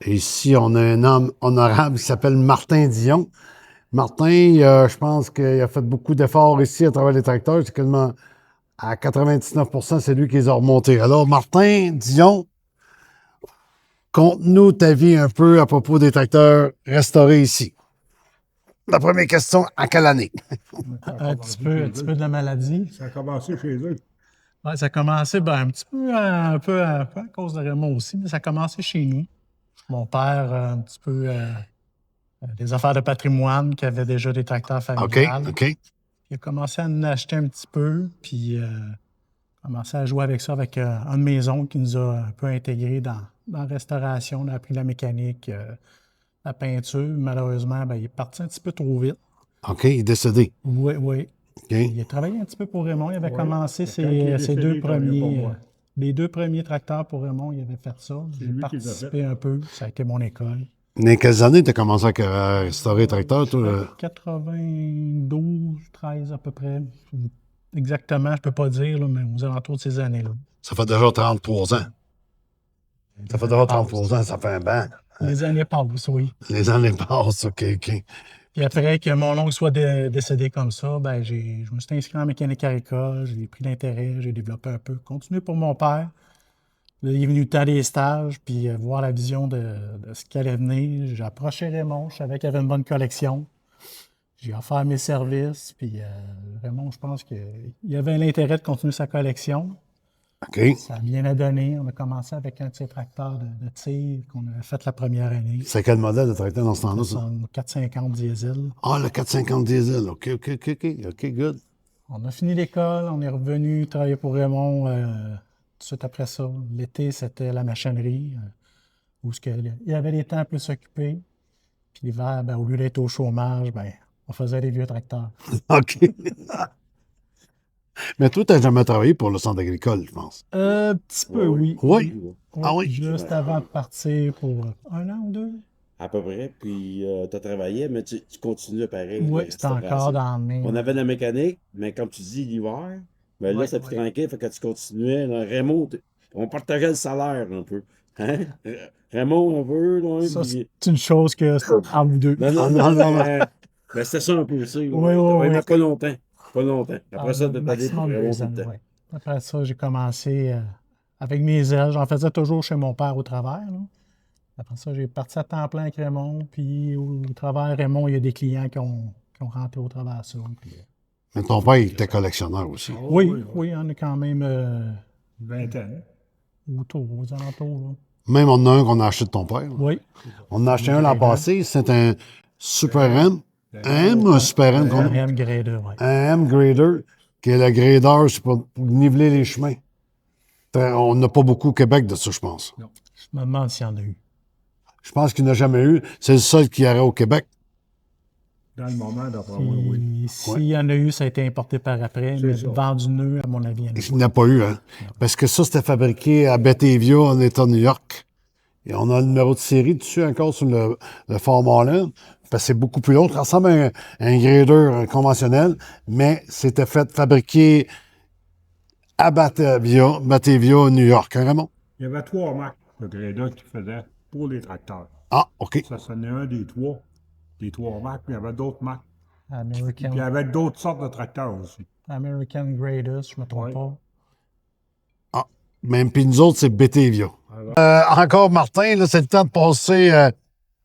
Et ici, on a un homme honorable qui s'appelle Martin Dion. Martin, je pense qu'il a fait beaucoup d'efforts ici à travers les tracteurs. C'est quasiment à 99%, c'est lui qui les a remontés. Alors, Martin Dion, conte-nous ta vie un peu à propos des tracteurs restaurés ici. La première question, à quelle année? Un petit peu de la maladie. Ça a commencé chez eux. Ouais, ça a commencé un peu à cause de Raymond aussi, mais ça a commencé chez nous. Mon père, un petit peu des affaires de patrimoine, qui avait déjà des tracteurs familiales. OK. Il a commencé à en acheter un petit peu, puis commencé à jouer avec ça avec un de mes oncles qui nous a un peu intégrés dans la restauration. On a appris la mécanique, la peinture. Malheureusement, il est parti un petit peu trop vite. OK, il est décédé. Oui. OK. Il a travaillé un petit peu pour Raymond. Il avait commencé Quand il est ses décédé, deux il travaillait pour premiers. moi. Les deux premiers tracteurs pour Raymond, il avait fait ça. C'est J'ai lui qui les a participé un peu. Ça a été mon école. Dans quelles années tu as commencé à restaurer les tracteurs, toi? 92, 13 à peu près. Exactement, je ne peux pas dire, là, mais aux alentours de ces années-là. Ça fait déjà 33 ans. Ça fait déjà 33 ans, ça fait un banc. Les années passent, oui. Les années passent, OK. Puis après que mon oncle soit décédé comme ça, je me suis inscrit en mécanique agricole, j'ai pris l'intérêt, j'ai développé un peu. Continué pour mon père. Là, il est venu le temps des stages, puis voir la vision de ce qui allait venir. J'ai approché Raymond, je savais qu'il avait une bonne collection. J'ai offert mes services, puis Raymond, je pense qu'il avait l'intérêt de continuer sa collection. OK. Ça a bien donné. On a commencé avec un de ces tracteurs de tir qu'on avait fait la première année. C'est quel modèle de tracteur dans ce temps-là, C'est ça? son 450 diesel. Ah, le 450 diesel. OK, good. On a fini l'école, on est revenu travailler pour Raymond tout de suite après ça. L'été, c'était la machinerie, où il y avait les temps plus occupés. Puis l'hiver, au lieu d'être au chômage, on faisait des vieux tracteurs. OK. Mais toi, tu n'as jamais travaillé pour le centre agricole, je pense. Un petit peu, oui. Oui? Ah oui? Juste avant de partir pour 1 an ou 2. À peu près. Puis, tu as travaillé, mais tu continues pareil. Oui, la c'était encore dans mes... On avait de la mécanique, mais comme tu dis, l'hiver, là, c'est plus tranquille, fait que tu continuais. Là, Raymond, on partageait le salaire un peu. Hein? Raymond, un peu, là, Ça, puis- c'est une chose que c'est entre vous deux. Non, mais c'était ça un peu aussi. Oui. Mais pas longtemps. Pas longtemps. Après ça, t'es allé pour maximum Raymond 2 ans, tout le temps. oui. Après ça, j'ai commencé avec mes ailes. J'en faisais toujours chez mon père au travers. Là. Après ça, j'ai parti à temps plein avec Raymond. Puis au travers Raymond, il y a des clients qui ont rentré au travers de ça. Puis, Mais ton père, il était collectionneur aussi. oui, on est quand même 20 ans. aux alentours. Là. Même on en a un qu'on a acheté de ton père. Oui. On en a acheté un l'an passé. C'est un Super M. Un M ou un Super M? Un M Grader, oui. Un M Grader, qui est le grader, c'est pour niveler les chemins. On n'a pas beaucoup au Québec de ça, je pense. Je me demande s'il y en a eu. Je pense qu'il n'y en a jamais eu. C'est le seul qui y aurait au Québec. Dans le moment, d'après moi, oui. S'il y en a eu, ça a été importé par après, mais ça. vendu neuf, à mon avis, il y en a Il n'y en a pas eu, hein? Parce que ça, c'était fabriqué à Batavia, en État de New York. Et on a le numéro de série dessus encore sur le format-là. Parce que c'est beaucoup plus long. Ça ressemble à un grader conventionnel, mais c'était fabriqué à Batavia, New York, hein, Raymond? Il y avait 3 marques de Greda qui faisaient pour les tracteurs. Ah, OK. Ça, c'en est un des 3. Des 3 marques, mais il y avait d'autres marques. Puis il y American, avait d'autres sortes de tracteurs aussi. American Grader, si je ne me trompe Oui. pas. Même puis nous autres, c'est Batavia. Encore, Martin, là, c'est le temps de passer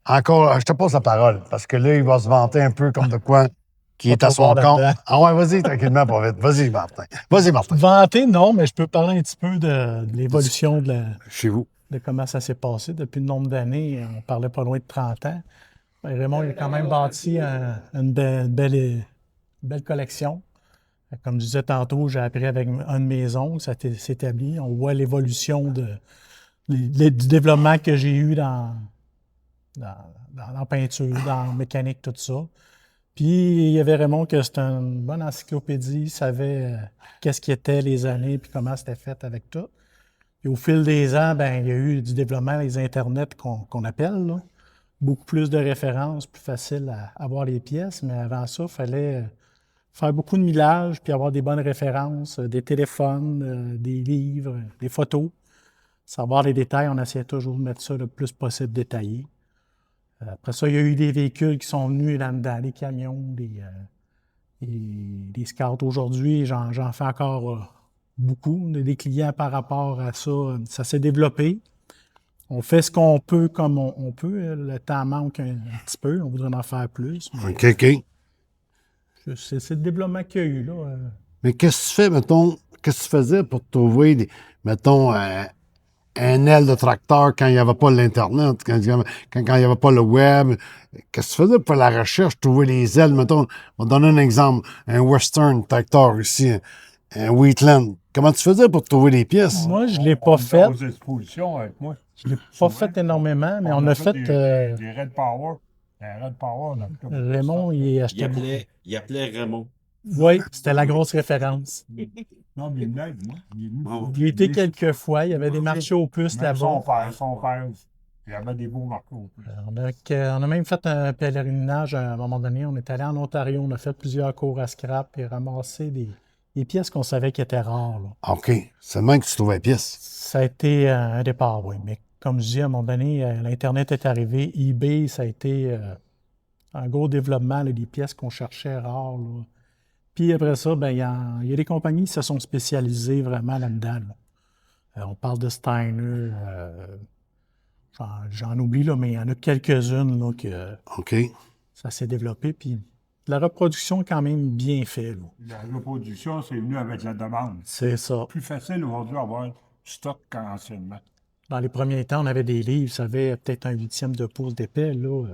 encore. Je te passe la parole, parce que là, il va se vanter un peu comme de quoi qui est à son trop fort compte. là-dedans. Ah ouais, vas-y, tranquillement, pas vite. Vas-y, Martin. Vas-y, Martin. Vanté, non, mais je peux parler un petit peu de l'évolution Chez vous. de comment ça s'est passé depuis le nombre d'années. On parlait pas loin de 30 ans. Raymond, il a quand même bâti une belle collection. Comme je disais tantôt, j'ai appris avec un de mes oncles, ça s'établit. On voit l'évolution du développement que j'ai eu dans la peinture, dans la mécanique, tout ça. Puis il y avait Raymond que c'était une bonne encyclopédie, il savait qu'est-ce qui était les années puis comment c'était fait avec tout. Et au fil des ans, il y a eu du développement des Internets qu'on appelle, là. Beaucoup plus de références, plus facile à avoir les pièces, mais avant ça, il fallait faire beaucoup de millage puis avoir des bonnes références, des téléphones, des livres, des photos. savoir les détails, on essayait toujours de mettre ça le plus possible détaillé. Après ça, il y a eu des véhicules qui sont venus là-dedans, des camions, des scouts. Aujourd'hui, j'en fais encore beaucoup. Des clients par rapport à ça, ça s'est développé. On fait ce qu'on peut comme on peut. Le temps manque un petit peu. On voudrait en faire plus. OK, OK. C'est le développement qu'il y a eu, là. Mais qu'est-ce que tu fais, mettons, qu'est-ce que tu faisais pour trouver, mettons, un aile de tracteur quand il n'y avait pas l'Internet, quand il n'y avait pas le web? Qu'est-ce que tu faisais pour la recherche, trouver les ailes? Mettons, on va donner un exemple, un Western tracteur ici, un Wheatland. Comment tu faisais pour trouver les pièces? Moi, je ne l'ai pas fait. Aux expositions avec moi. Je ne l'ai pas fait énormément, mais on a fait. Des Red Power. Un Red Power. Raymond, il achetait. Il appelait Raymond. Oui, c'était la grosse référence. Non, mais il l'aide, moi. Il y a été quelques fois. Il y avait des marchés aux puces Même là-bas. son père, il y avait des beaux marchés aux puces. On a même fait un pèlerinage à un moment donné. On est allé en Ontario. On a fait plusieurs cours à scrap et ramassé des pièces qu'on savait qui étaient rares, là. OK. C'est même que tu trouvais les pièces. Ça a été un départ, oui. Mais comme je dis, à un moment donné, l'Internet est arrivé. eBay, ça a été un gros développement, là, des pièces qu'on cherchait rares, là. Puis après ça, ben, il y a des compagnies qui se sont spécialisées vraiment là-dedans, là. On parle de Steiner. J'en oublie, là, mais il y en a quelques-unes là, que OK. ça s'est développé. Puis la reproduction est quand même bien faite, là. La reproduction, c'est venu avec la demande. C'est ça. Plus facile aujourd'hui d'avoir du stock qu'anciennement. Dans les premiers temps, on avait des livres, ça avait peut-être un 1/8 de pouce d'épais, là.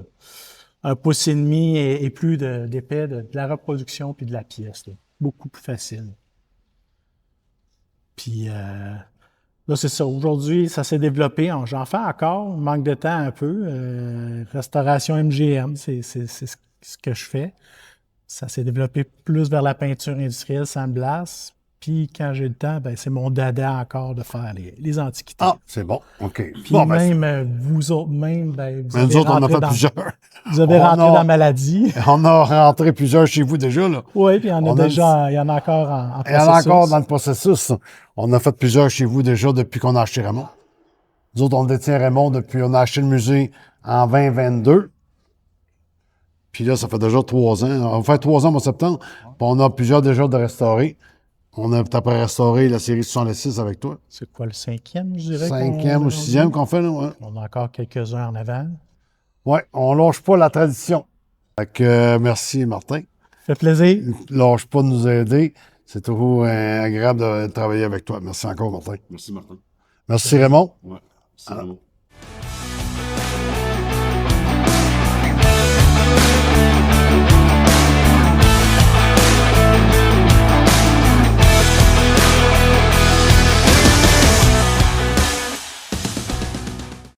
1,5 pouce et plus d'épais de la reproduction puis de la pièce, là. Beaucoup plus facile. Puis là, c'est ça. Aujourd'hui, ça s'est développé. J'en fais encore. Manque de temps un peu. Restauration MGM, c'est ce que je fais. Ça s'est développé plus vers la peinture industrielle sandblast. Puis quand j'ai le temps, ben, c'est mon dada encore de faire les antiquités. Ah, c'est bon. OK. Puis même vous autres, même, ben, vous avez nous autres, on a rentré fait dans- plusieurs. Vous avez rentré dans la maladie. On a rentré plusieurs chez vous déjà, là. Oui, puis il y en a On a déjà, il y en a encore en Il y en a processus. encore dans le processus. On a fait plusieurs chez vous déjà depuis qu'on a acheté Raymond. Nous autres, on détient Raymond depuis on a acheté le musée en 2022. Puis là, ça fait déjà 3 ans. On va faire 3 ans au mois de septembre. Puis on a plusieurs déjà de restaurés. On a peut-être restauré la série 66 avec toi. C'est quoi, le 5e, je dirais? 5e ou 6e qu'on fait, là, ouais. On a encore quelques-uns en avant. Ouais, on lâche pas la tradition. Fait que, merci, Martin. Ça fait plaisir. Lâche pas de nous aider. C'est toujours agréable de travailler avec toi. Merci encore, Martin. Merci, Martin. Merci, Raymond. Ouais, c'est Raymond.